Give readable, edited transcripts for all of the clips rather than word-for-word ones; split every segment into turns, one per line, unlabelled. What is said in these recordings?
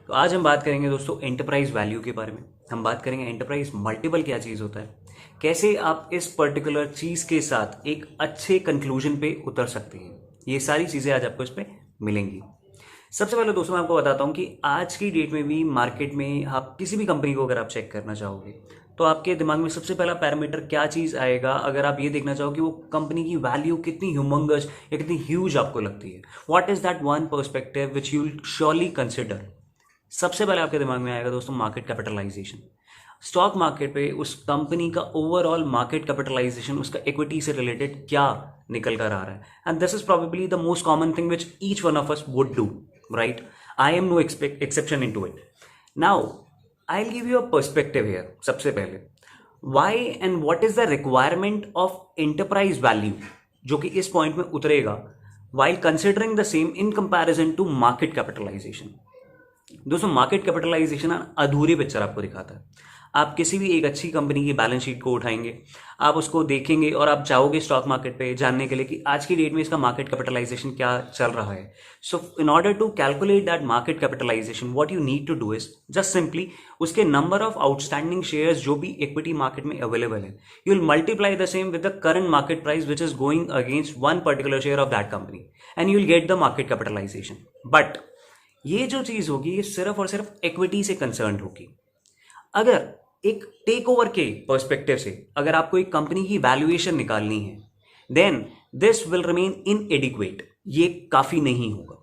तो आज हम बात करेंगे दोस्तों एंटरप्राइज वैल्यू के बारे में। हम बात करेंगे एंटरप्राइज मल्टीपल क्या चीज़ होता है, कैसे आप इस पर्टिकुलर चीज़ के साथ एक अच्छे कंक्लूजन पे उतर सकते हैं। ये सारी चीज़ें आज आपको इस पे मिलेंगी। सबसे पहले दोस्तों मैं आपको बताता हूँ कि आज की डेट में भी मार्केट में आप किसी भी कंपनी को अगर आप चेक करना चाहोगे तो आपके दिमाग में सबसे पहला पैरामीटर क्या चीज़ आएगा। अगर आप ये देखना चाहो कि वो कंपनी की वैल्यू कितनी ह्यूमंगस या कितनी ह्यूज आपको लगती है, what is that one perspective which you will surely consider. सबसे पहले आपके दिमाग में आएगा दोस्तों मार्केट कैपिटलाइजेशन। स्टॉक मार्केट पे उस कंपनी का ओवरऑल मार्केट कैपिटलाइजेशन, उसका इक्विटी से रिलेटेड क्या निकल कर आ रहा है। And this is probably the most common thing which each one of us would do, right? I am no exception into it. Now I will give you a perspective here. सबसे पहले why and what is the requirement of enterprise value जो कि इस point में उतरेगा while considering the same in comparison to market capitalization। दोस्तों market capitalisation अधूरी picture आपको दिखाता है। आप किसी भी एक अच्छी कंपनी की बैलेंस शीट को उठाएंगे, आप उसको देखेंगे और आप चाहोगे स्टॉक मार्केट पे जानने के लिए कि आज की डेट में इसका मार्केट कैपिटलाइजेशन क्या चल रहा है। So in order to calculate that market capitalisation what you need to do is just simply उसके नंबर ऑफ आउटस्टैंडिंग शेयर्स जो भी इक्विटी मार्केट में अवेलेबल है, you will multiply the same with the current market price which is going against one particular share of that company and you will get the market capitalisation. But ये जो चीज होगी ये सिर्फ और सिर्फ इक्विटी से कंसर्न होगी। अगर एक टेक ओवर के पर्सपेक्टिव से अगर आपको एक कंपनी की वैल्यूएशन निकालनी है then this will remain inadequate. ये काफी नहीं होगा।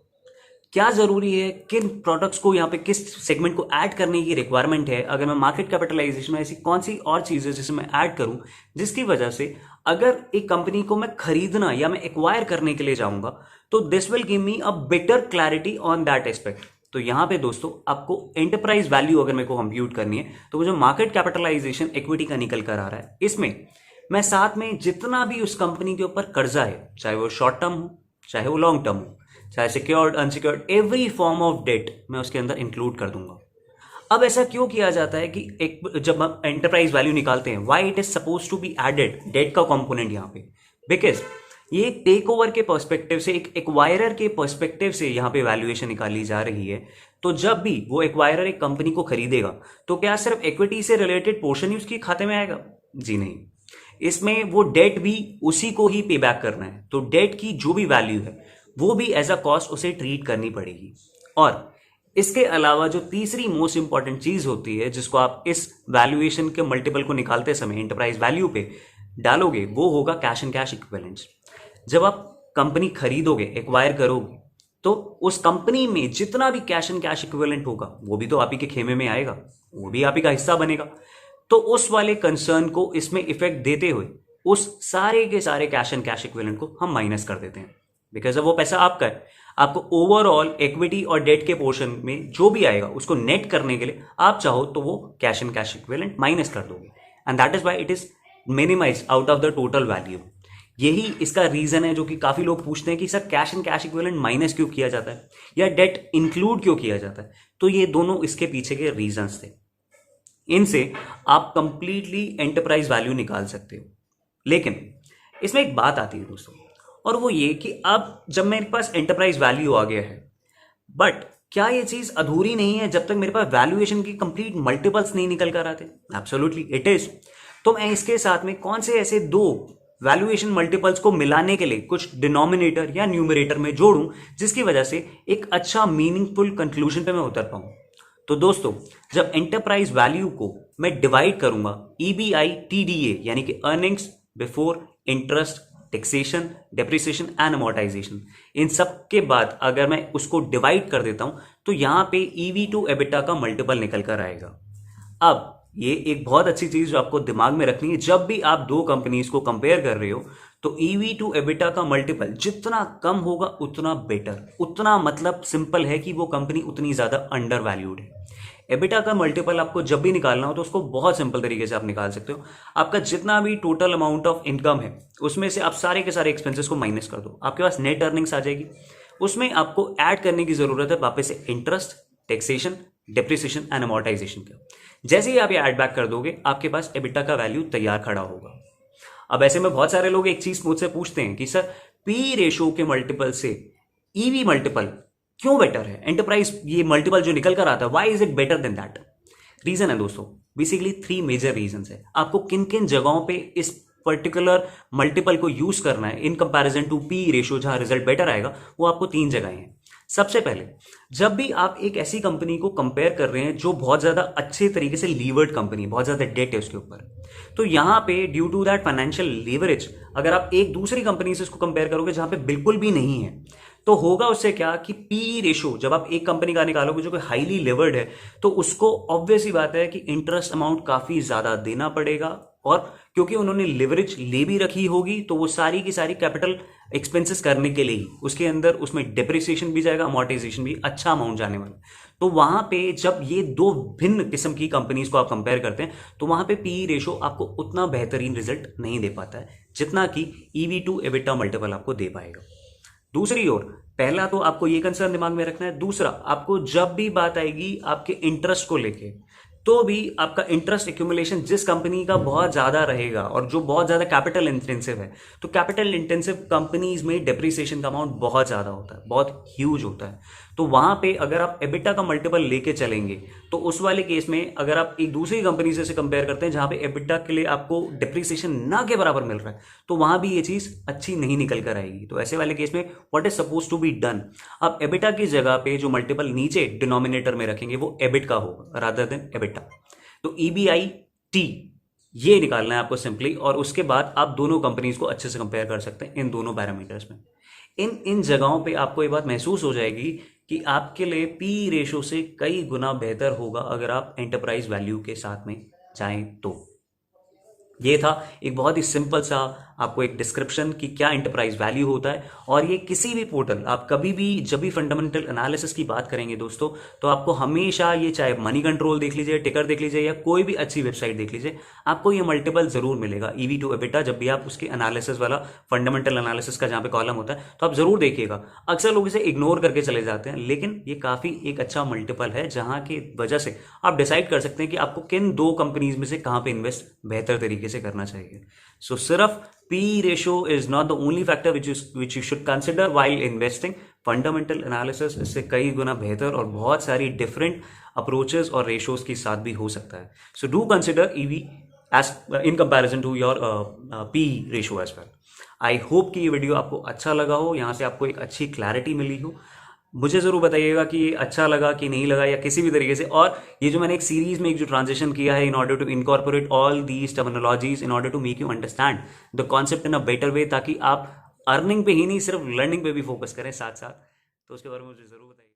क्या जरूरी है, किन प्रोडक्ट्स को यहाँ पे किस सेगमेंट को ऐड करने की रिक्वायरमेंट है, अगर मैं मार्केट कैपिटलाइजेशन में ऐसी कौन सी और चीजें जिसे मैं ऐड करूं जिसकी वजह से अगर एक कंपनी को मैं खरीदना या मैं एक्वायर करने के लिए जाऊंगा तो this will give me a better clarity on that aspect. तो यहां पे दोस्तों आपको एंटरप्राइज वैल्यू अगर मेरे को कंप्यूट करनी है तो वो जो मार्केट कैपिटलाइजेशन इक्विटी का निकल कर आ रहा है इसमें मैं साथ में जितना भी उस कंपनी के ऊपर कर्जा है, चाहे वो शॉर्ट टर्म हो चाहे वो लॉन्ग टर्म हो, चाहे secured unsecured, every form of debt मैं उसके अंदर इंक्लूड कर दूंगा। अब ऐसा क्यों किया जाता है कि एक जब हम एंटरप्राइज वैल्यू निकालते हैं why it is suppose to be added debt का कंपोनेंट यहाँ पे, बिकॉज ये टेक ओवर के पर्सपेक्टिव से, एक एक्वायरर के पर्सपेक्टिव से यहाँ पे वैल्यूएशन निकाली जा रही है। तो जब भी वो एक्वायरर एक कंपनी को खरीदेगा तो क्या सिर्फ इक्विटी से रिलेटेड पोर्शन ही उसके खाते में आएगा? जी नहीं, इसमें वो डेट भी उसी को ही पे बैक करना है। तो डेट की जो भी वैल्यू है वो भी एज अ कॉस्ट उसे ट्रीट करनी पड़ेगी। और इसके अलावा जो तीसरी मोस्ट इंपॉर्टेंट चीज होती है जिसको आप इस वैल्यूएशन के मल्टीपल को निकालते समय एंटरप्राइज वैल्यू पे डालोगे वो होगा कैश एंड कैश इक्विवेलेंट्स। जब आप कंपनी खरीदोगे, एक्वायर करोगे, तो उस कंपनी में जितना भी कैश एंड कैश इक्विवेलेंट होगा वो भी तो आप ही के खेमे में आएगा, वो भी आप ही का हिस्सा बनेगा। तो उस वाले कंसर्न को इसमें इफेक्ट देते हुए उस सारे के सारे कैश एंड कैश इक्विवेलेंट को हम माइनस कर देते हैं, बिकॉज अब वो पैसा आपका है। आपको ओवरऑल इक्विटी और डेट के पोर्शन में जो भी आएगा उसको नेट करने के लिए आप चाहो तो वो cash and cash equivalent minus कर दोगे and that is why it is minimised out of the total value. यही इसका रीजन है जो कि काफी लोग पूछते हैं कि sir cash and cash equivalent minus क्यों किया जाता है या डेट इंक्लूड क्यों किया जाता है। तो ये दोनों इसके पीछे के रीजंस थे। इनसे आप कंप्लीटली एंटरप्राइज वैल्यू निकाल सकते हो। लेकिन इसमें एक बात आती है दोस्तों, और वो ये कि अब जब मेरे पास एंटरप्राइज वैल्यू आ गया है, बट क्या ये चीज अधूरी नहीं है जब तक मेरे पास वैल्यूएशन की कंप्लीट मल्टीपल्स नहीं निकल कर आते? Absolutely it is. तो मैं इसके साथ में कौन से ऐसे दो वैल्यूएशन मल्टीपल्स को मिलाने के लिए कुछ डिनोमिनेटर या न्यूमरेटर में जोड़ूं जिसकी वजह से एक अच्छा मीनिंगफुल कंक्लूजन पे मैं उतर पाऊं। तो दोस्तों जब एंटरप्राइज वैल्यू को मैं डिवाइड करूंगा EBITDA यानी कि earnings before interest, taxation, depreciation and amortisation, इन सब के बाद अगर मैं उसको डिवाइड कर देता हूं तो यहां पे EV टू एबिटा का मल्टीपल निकल कर आएगा। अब ये एक बहुत अच्छी चीज जो आपको दिमाग में रखनी है, जब भी आप दो कंपनीज को कंपेयर कर रहे हो तो EV टू एबिटा का मल्टीपल जितना कम होगा उतना बेटर। उतना मतलब सिंपल है कि वो कंपनी उतनी ज्यादा अंडर वैल्यूड है। एबिटा का मल्टीपल आपको जब भी निकालना हो तो उसको बहुत सिंपल तरीके से आप निकाल सकते हो। आपका जितना भी टोटल अमाउंट ऑफ इनकम है उसमें से आप सारे के सारे एक्सपेंसेस को माइनस कर दो, आपके पास नेट अर्निंग्स आ जाएगी। उसमें आपको ऐड करने की जरूरत है वापस से interest, taxation, depreciation and amortisation का। जैसे ही आप ये ऐड बैक कर दोगे आपके पास एबिटा का वैल्यू तैयार खड़ा होगा। अब ऐसे में बहुत सारे लोग एक चीज मुझसे पूछते हैं कि सर पी रेशो के मल्टीपल से ईवी मल्टीपल क्यों बेटर है एंटरप्राइज, ये मल्टीपल जो निकल कर आता है, why is it better than that? Reason है दोस्तों, बेसिकली 3 मेजर रीजन है। आपको किन किन जगहों पे इस पर्टिकुलर मल्टीपल को यूज करना है in comparison to P ratio, जहां रिजल्ट बेटर आएगा, वो आपको 3 जगह हैं। सबसे पहले, जब भी आप एक ऐसी कंपनी को कंपेयर कर रहे हैं जो बहुत ज्यादा अच्छे तरीके से लीवर्ड कंपनी, बहुत ज्यादा डेट है उसके ऊपर, तो यहां पे due to that financial leverage, अगर आप एक दूसरी कंपनी से इसको कंपेयर करोगे जहां पे बिल्कुल भी नहीं है, तो होगा उससे क्या कि पी रेशो जब आप एक कंपनी का निकालोगे जो कि हाईली लेवर्ड है, तो उसको ऑब्वियस ही बात है कि इंटरेस्ट अमाउंट काफी ज्यादा देना पड़ेगा, और क्योंकि उन्होंने लिवरेज ले भी रखी होगी, तो वो सारी की सारी कैपिटल एक्सपेंसेस करने के लिए ही उसके अंदर उसमें डिप्रिसिएशन भी जाएगा, अमोर्टाइजेशन भी अच्छा अमाउंट जाने वाला। तो वहां पे जब ये दो भिन्न किस्म की कंपनीज को आप कंपेयर करते हैं, तो वहां पे पी रेशो आपको उतना बेहतरीन रिजल्ट नहीं दे पाता है जितना कि ईवी टू एबिटा मल्टीपल आपको दे पाएगा। दूसरी ओर, पहला तो आपको ये कंसर्न दिमाग में रखना है। दूसरा, आपको जब भी बात आएगी आपके इंटरेस्ट को लेके, तो भी आपका इंटरेस्ट एक्यूमुलेशन जिस कंपनी का बहुत ज्यादा रहेगा और जो बहुत ज्यादा कैपिटल इंटेंसिव है, तो कैपिटल इंटेंसिव कंपनीज में डेप्रिसिएशन का अमाउंट बहुत ज्यादा होता है, बहुत ह्यूज होता है। तो वहां पे अगर आप एबिटा का मल्टीपल लेके चलेंगे, तो उस वाले केस में अगर आप एक दूसरी कंपनी से कंपेयर करते हैं जहां पे एबिटा के लिए आपको डेप्रिसिएशन ना के बराबर मिल रहा है, तो वहां भी ये चीज अच्छी नहीं निकल कर आएगी। तो ऐसे वाले केस में what is suppose to be done, आप एबिटा की जगह पे जो मल्टीपल नीचे डिनोमिनेटर में रखेंगे वो एबिट का होगा रादर देन एबिटा। तो ईबीआई टी ये निकालना है आपको सिंपली, और उसके बाद आप दोनों कंपनीज को अच्छे से कंपेयर कर सकते हैं इन दोनों पैरामीटर्स में। इन इन जगहों पे आपको ये बात महसूस हो जाएगी कि आपके लिए पी रेशो से कई गुना बेहतर होगा अगर आप एंटरप्राइज वैल्यू के साथ में जाएं तो। ये था एक बहुत ही सिंपल सा आपको एक डिस्क्रिप्शन कि क्या एंटरप्राइज वैल्यू होता है। और ये किसी भी पोर्टल, आप कभी भी जब भी फंडामेंटल एनालिसिस की बात करेंगे दोस्तों, तो आपको हमेशा ये, चाहे मनी कंट्रोल देख लीजिए, टिकर देख लीजिए, या कोई भी अच्छी वेबसाइट देख लीजिए, आपको ये मल्टीपल जरूर मिलेगा ईवी टू एबिटा। जब भी आप उसके एनालिसिस वाला फंडामेंटल एनालिसिस का जहां पे कॉलम होता है, तो आप जरूर देखिएगा। अक्सर लोग इसे इग्नोर करके चले जाते हैं, लेकिन ये काफी एक अच्छा मल्टीपल है जहां की वजह से आप डिसाइड कर सकते हैं कि आपको किन दो कंपनीज में से कहां पे इन्वेस्ट बेहतर तरीके से करना चाहिए। सो सिर्फ P ratio is not the only factor which you should consider while investing. Fundamental analysis इससे कई गुना बेहतर और बहुत सारी डिफरेंट अप्रोचेस और रेशियोज के साथ भी हो सकता है। So do consider EV as in comparison to your P ratio as well. I hope कि ये वीडियो आपको अच्छा लगा हो, यहाँ से आपको एक अच्छी क्लैरिटी मिली हो। मुझे जरूर बताइएगा कि ये अच्छा लगा कि नहीं लगा, या किसी भी तरीके से। और ये जो मैंने एक सीरीज में एक जो ट्रांजिशन किया है in order to incorporate all these terminologies in order to make you understand the concept in a better way, ताकि आप अर्निंग पे ही नहीं सिर्फ लर्निंग पे भी फोकस करें साथ साथ। तो उसके बारे में मुझे जरूर बताइए।